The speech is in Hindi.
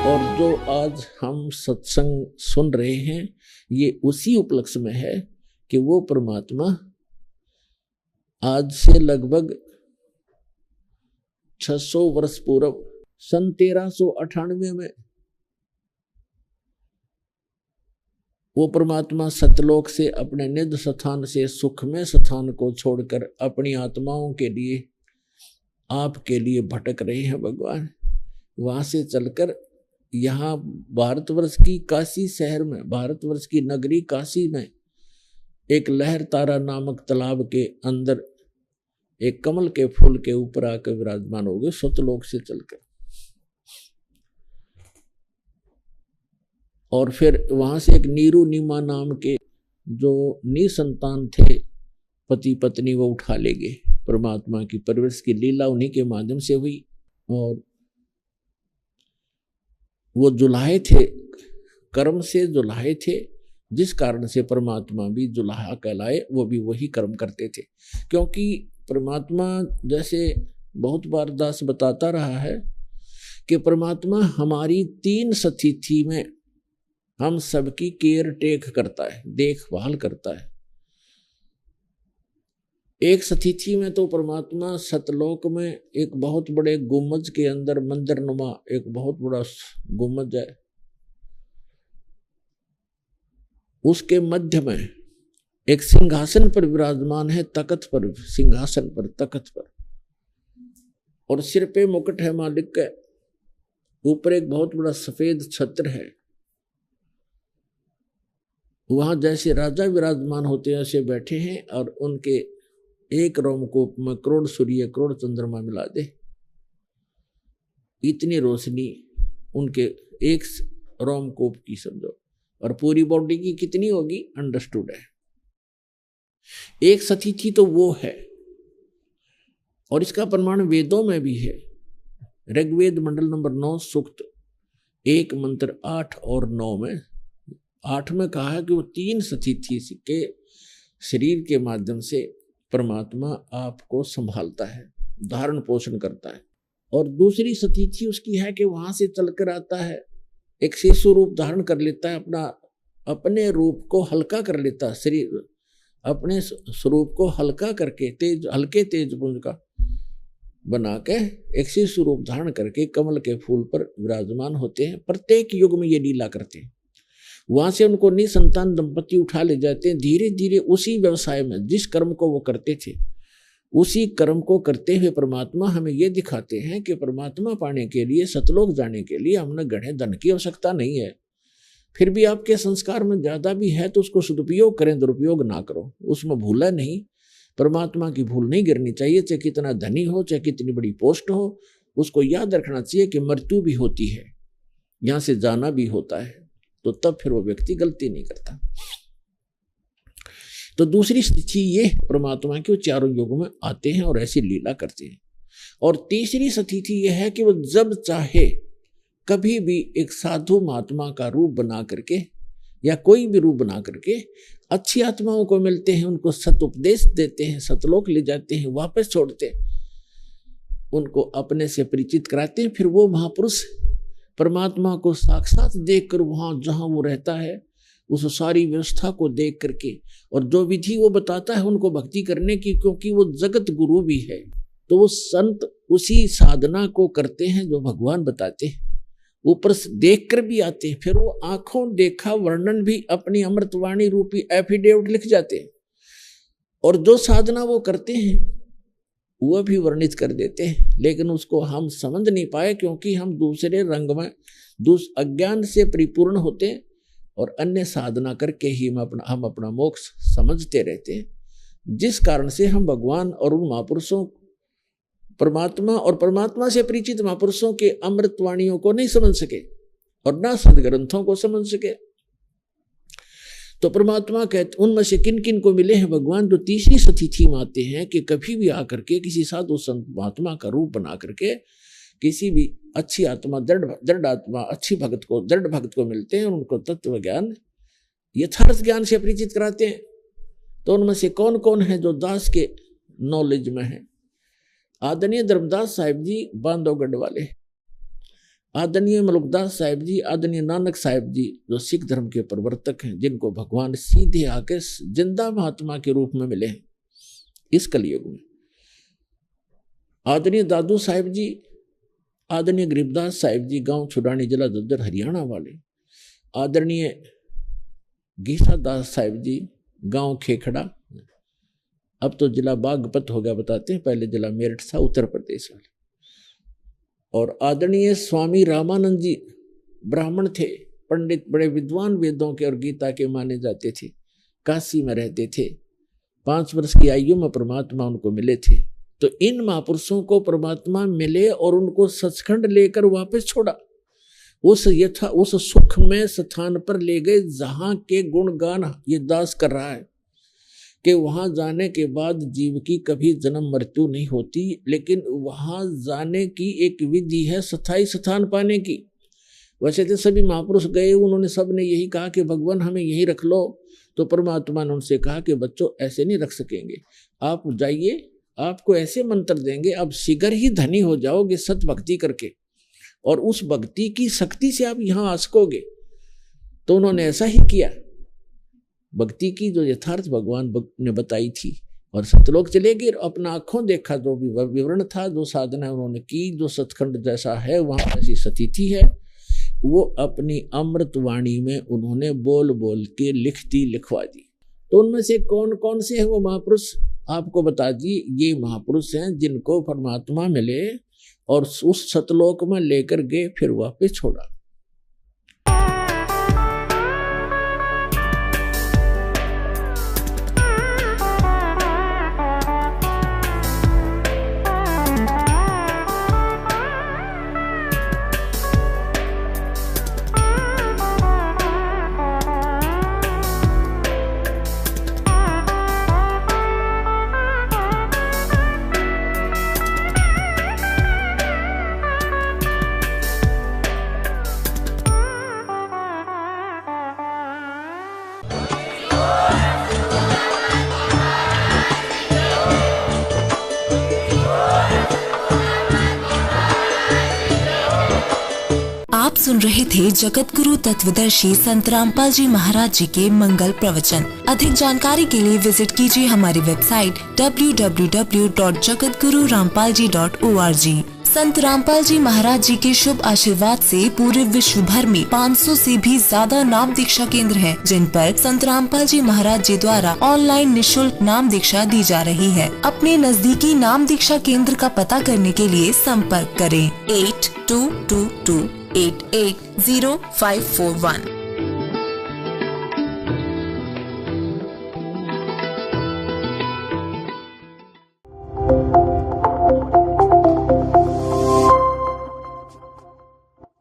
और जो आज हम सत्संग सुन रहे हैं ये उसी उपलक्ष्य में है कि वो परमात्मा आज से लगभग 600 वर्ष पूर्व सन 1398 में वो परमात्मा सतलोक से अपने निज स्थान से सुखमय स्थान को छोड़कर अपनी आत्माओं के लिए आपके लिए भटक रहे हैं भगवान। वहां से चलकर यहाँ भारतवर्ष की काशी शहर में, भारतवर्ष की नगरी काशी में एक लहर तारा नामक तालाब के अंदर एक कमल के फूल के ऊपर आकर विराजमान हो गए सतलोक से चलकर। और फिर वहां से एक नीरू नीमा नाम के जो निसंतान थे पति पत्नी वो उठा ले गए। परमात्मा की परवरिश की लीला उन्हीं के माध्यम से हुई और वो जुलाहे थे, कर्म से जुलाहे थे, जिस कारण से परमात्मा भी जुलाहा कहलाए। वो भी वही कर्म करते थे, क्योंकि परमात्मा जैसे बहुत बार दास बताता रहा है कि परमात्मा हमारी 3 स्थिति में हम सबकी केयर टेक करता है, देखभाल करता है। एक स्थिति में तो परमात्मा सतलोक में एक बहुत बड़े गुम्बज के अंदर मंदिर नुमा एक बहुत बड़ा गुम्बज है, उसके मध्य में एक सिंहासन पर विराजमान है, तख्त पर, सिंहासन पर, तख्त पर, और सिर पे मुकुट है मालिक का, ऊपर एक बहुत बड़ा सफेद छत्र है। वहां जैसे राजा विराजमान होते हैं ऐसे बैठे हैं और उनके एक रोमकूप में करोड़ सूर्य करोड़ चंद्रमा मिला दे, इतनी रोशनी उनके एक रोमकूप की समझो, और पूरी बॉडी की कितनी होगी अंडरस्टूड है। एक स्थिति तो वो है, और इसका प्रमाण वेदों में भी है। ऋग्वेद मंडल नंबर 9 सूक्त 1 मंत्र 8 और 9 में 8 में कहा है कि वो 3 स्थिति के शरीर के माध्यम से परमात्मा आपको संभालता है, धारण पोषण करता है। और दूसरी स्थिति उसकी है कि वहां से चलकर आता है, एक शिशु रूप धारण कर लेता है, अपने रूप को हल्का कर लेता है, शरीर अपने स्वरूप को हल्का करके हल्के तेज पुंज का बना के एक शिशु रूप धारण करके कमल के फूल पर विराजमान होते हैं। प्रत्येक युग में ये लीला करते हैं। वहां से उनको निसंतान दंपति उठा ले जाते हैं। धीरे धीरे उसी व्यवसाय में जिस कर्म को वो करते थे उसी कर्म को करते हुए परमात्मा हमें ये दिखाते हैं कि परमात्मा पाने के लिए, सतलोक जाने के लिए हमने गढ़े धन की आवश्यकता नहीं है। फिर भी आपके संस्कार में ज्यादा भी है तो उसको सदुपयोग करें, दुरुपयोग ना करो, उसमें भूला नहीं। परमात्मा की भूल नहीं गिरनी चाहिए, चाहे कितना धनी हो, चाहे कितनी बड़ी पोस्ट हो। उसको याद रखना चाहिए कि मृत्यु भी होती है, यहाँ से जाना भी होता है, तो तब फिर वो व्यक्ति गलती नहीं करता। तो दूसरी स्थिति ये परमात्मा के वो चारों युगों में आते हैं और ऐसी लीला करते हैं। और तीसरी स्थिति ये है कि वो जब चाहे कभी भी एक साधु महात्मा का रूप बना करके या कोई भी रूप बना करके अच्छी आत्माओं को मिलते हैं, उनको सत उपदेश देते हैं, सतलोक ले जाते हैं, वापस छोड़ते हैं, उनको अपने से परिचित कराते हैं। फिर वो महापुरुष परमात्मा को साक्षात देखकर वहां जहां वो रहता है उस सारी व्यवस्था को देख करके और जो विधि वो बताता है उनको भक्ति करने की, क्योंकि वो जगत गुरु भी है, तो वो संत उसी साधना को करते हैं जो भगवान बताते हैं। ऊपर से देख कर भी आते हैं, फिर वो आंखों देखा वर्णन भी अपनी अमृतवाणी रूपी एफिडेविट लिख जाते हैं, और जो साधना वो करते हैं वह भी वर्णित कर देते हैं। लेकिन उसको हम समझ नहीं पाए क्योंकि हम दूसरे रंग में अज्ञान से परिपूर्ण होते हैं और अन्य साधना करके ही हम अपना मोक्ष समझते रहते हैं, जिस कारण से हम भगवान और उन महापुरुषों परमात्मा और परमात्मा से परिचित महापुरुषों के अमृतवाणियों को नहीं समझ सके और ना सदग्रंथों को समझ सके। तो परमात्मा कहते उनमें से किन किन को मिले हैं भगवान, जो तीसरी स्थिति में आते हैं कि कभी भी आकर के किसी साधु संत महात्मा का रूप बना करके किसी भी अच्छी आत्मा, दृढ़ आत्मा, अच्छी भक्त को, दृढ़ भक्त को मिलते हैं और उनको तत्व ज्ञान, यथार्थ ज्ञान से परिचित कराते हैं। तो उनमें से कौन कौन है जो दास के नॉलेज में है? आदरणीय धर्मदास साहिब जी बांधवगढ़ वाले, आदरणीय मलुकदास साहिब जी, आदरणीय नानक साहिब जी जो सिख धर्म के प्रवर्तक हैं, जिनको भगवान सीधे आके जिंदा महात्मा के रूप में मिले हैं इस कलयुग में। आदरणीय दादू साहिब जी, आदरणीय गरीबदास साहिब जी, गांव छुड़ानी, जिला झज्जर, हरियाणा वाले। आदरणीय गीसा दास साहिब जी, गांव खेखड़ा, अब तो जिला बागपत हो गया बताते हैं, पहले जिला मेरठ था, उत्तर प्रदेश वाले। और आदरणीय स्वामी रामानंद जी ब्राह्मण थे, पंडित, बड़े विद्वान, वेदों के और गीता के माने जाते थे, काशी में रहते थे। 5 वर्ष की आयु में परमात्मा उनको मिले थे। तो इन महापुरुषों को परमात्मा मिले और उनको सचखंड लेकर वापस छोड़ा, उस सुख में स्थान पर ले गए जहां के गुणगान ये दास कर रहा है कि वहां जाने के बाद जीव की कभी जन्म मृत्यु नहीं होती, लेकिन वहां जाने की एक विधि है स्थायी स्थान पाने की। वैसे तो सभी महापुरुष गए, उन्होंने सब ने यही कहा कि भगवान हमें यही रख लो। तो परमात्मा ने उनसे कहा कि बच्चों ऐसे नहीं रख सकेंगे, आप जाइए, आपको ऐसे मंत्र देंगे, अब शीघ्र ही धनी हो जाओगे सत भक्ति करके, और उस भक्ति की शक्ति से आप यहाँ आ सकोगे। तो उन्होंने ऐसा ही किया। भक्ति की जो यथार्थ भगवान ने बताई थी और सतलोक चले गए, अपना आंखों देखा, जो भी विवरण था, जो साधना उन्होंने की, जो सतखंड जैसा है वहां ऐसी स्थिति है, वो अपनी अमृत वाणी में उन्होंने बोल बोल के लिखवा दी। तो उनमें से कौन कौन से हैं वो महापुरुष आपको बता दी। ये महापुरुष हैं जिनको परमात्मा मिले और उस सतलोक में लेकर गए, फिर वापस छोड़ा। आप सुन रहे थे जगत गुरु तत्वदर्शी संत रामपाल जी महाराज जी के मंगल प्रवचन। अधिक जानकारी के लिए विजिट कीजिए हमारी वेबसाइट www.jagatgururampalji.org। संत रामपाल जी महाराज जी के शुभ आशीर्वाद से पूरे विश्व भर में 500 से भी ज्यादा नाम दीक्षा केंद्र हैं, जिन पर संत रामपाल जी महाराज जी द्वारा ऑनलाइन निशुल्क नाम दीक्षा दी जा रही है। अपने नजदीकी नाम दीक्षा केंद्र का पता करने के लिए संपर्क करें 8222880541।